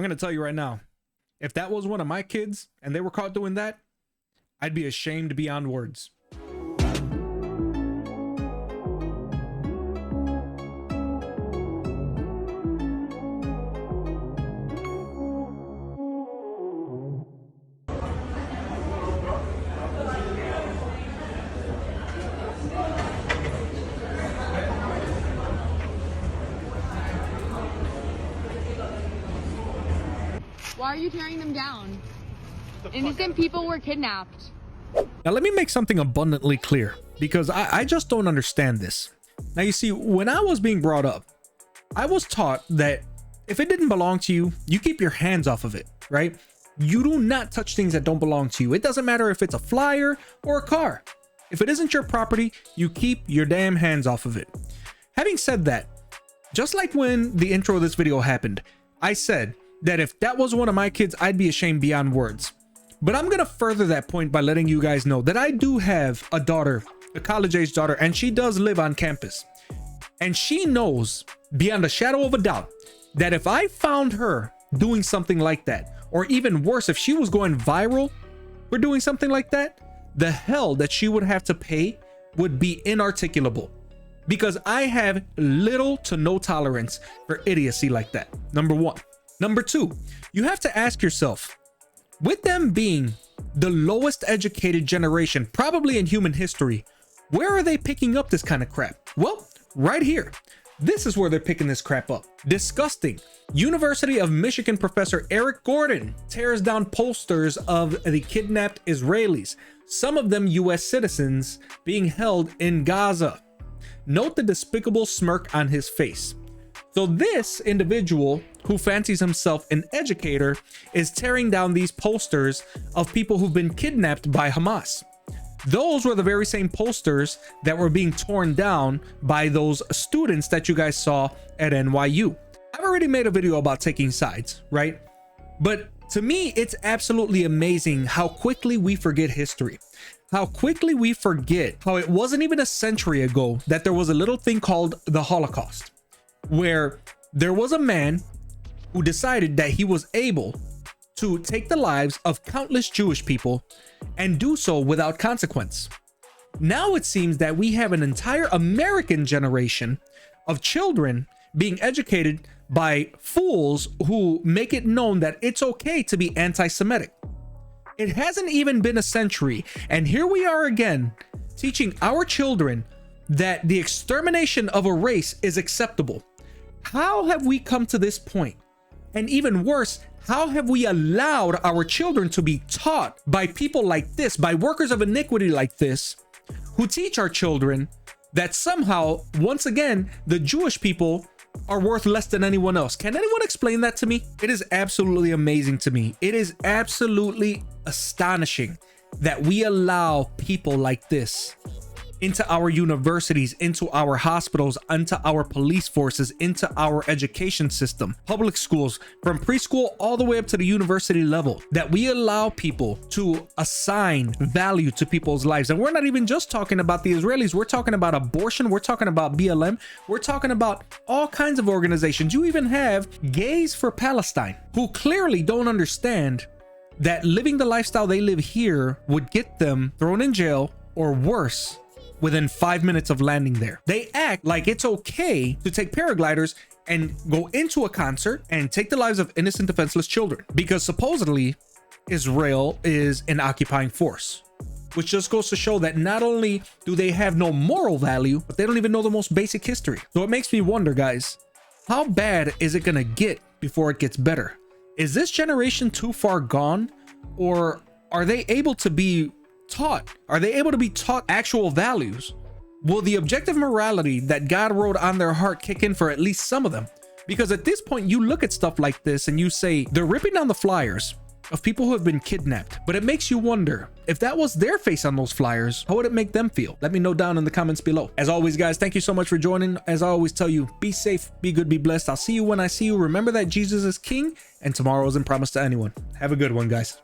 I'm gonna tell you right now, if that was one of my kids and they were caught doing that, I'd be ashamed beyond words. Why are you tearing them down? Innocent people were kidnapped. Now, let me make something abundantly clear, because I just don't understand this. Now, you see, when I was being brought up, I was taught that if it didn't belong to you, you keep your hands off of it, right? You do not touch things that don't belong to you. It doesn't matter if it's a flyer or a car. If it isn't your property, you keep your damn hands off of it. Having said that, just like when the intro of this video happened, I said that if that was one of my kids, I'd be ashamed beyond words. But I'm gonna further that point by letting you guys know that I do have a daughter, a college-age daughter, and she does live on campus. And she knows beyond a shadow of a doubt that if I found her doing something like that, or even worse, if she was going viral for doing something like that, the hell that she would have to pay would be inarticulable. Because I have little to no tolerance for idiocy like that, number one. Number two, you have to ask yourself, with them being the lowest educated generation probably in human history, where are they picking up this kind of crap? Well, right here. This is where they're picking this crap up. Disgusting. University of Michigan professor Eric Gordon tears down posters of the kidnapped Israelis, some of them US citizens being held in Gaza. Note the despicable smirk on his face. So this individual who fancies himself an educator is tearing down these posters of people who've been kidnapped by Hamas. Those were the very same posters that were being torn down by those students that you guys saw at NYU. I've already made a video about taking sides, right? But to me, it's absolutely amazing how quickly we forget history. How quickly we forget how it wasn't even a century ago that there was a little thing called the Holocaust, where there was a man who decided that he was able to take the lives of countless Jewish people and do so without consequence. Now it seems that we have an entire American generation of children being educated by fools who make it known that it's okay to be anti-Semitic. It hasn't even been a century, and here we are again teaching our children that the extermination of a race is acceptable. How have we come to this point? And even worse, how have we allowed our children to be taught by people like this, by workers of iniquity like this, who teach our children that somehow, once again, the Jewish people are worth less than anyone else? Can anyone explain that to me? It is absolutely amazing to me. It is absolutely astonishing that we allow people like this into our universities, into our hospitals, into our police forces, into our education system, public schools, from preschool all the way up to the university level, that we allow people to assign value to people's lives. And we're not even just talking about the Israelis. We're talking about abortion. We're talking about BLM. We're talking about all kinds of organizations. You even have Gays for Palestine, who clearly don't understand that living the lifestyle they live here would get them thrown in jail or worse within 5 minutes of landing there. They act like it's okay to take paragliders and go into a concert and take the lives of innocent, defenseless children, because supposedly Israel is an occupying force, which just goes to show that not only do they have no moral value, but they don't even know the most basic history. So it makes me wonder, guys, how bad is it gonna get before it gets better? Is this generation too far gone, or are they able to be taught? Are they able to be taught actual values? Will the objective morality that God wrote on their heart kick in for at least some of them? Because at this point, you look at stuff like this and you say, they're ripping down the flyers of people who have been kidnapped. But it makes you wonder, if that was their face on those flyers, how would it make them feel? Let me know down in the comments below. As always, guys, thank you so much for joining. As I always tell you, be safe, be good, be blessed. I'll see you when I see you. Remember that Jesus is King, and tomorrow isn't promised to anyone. Have a good one, guys.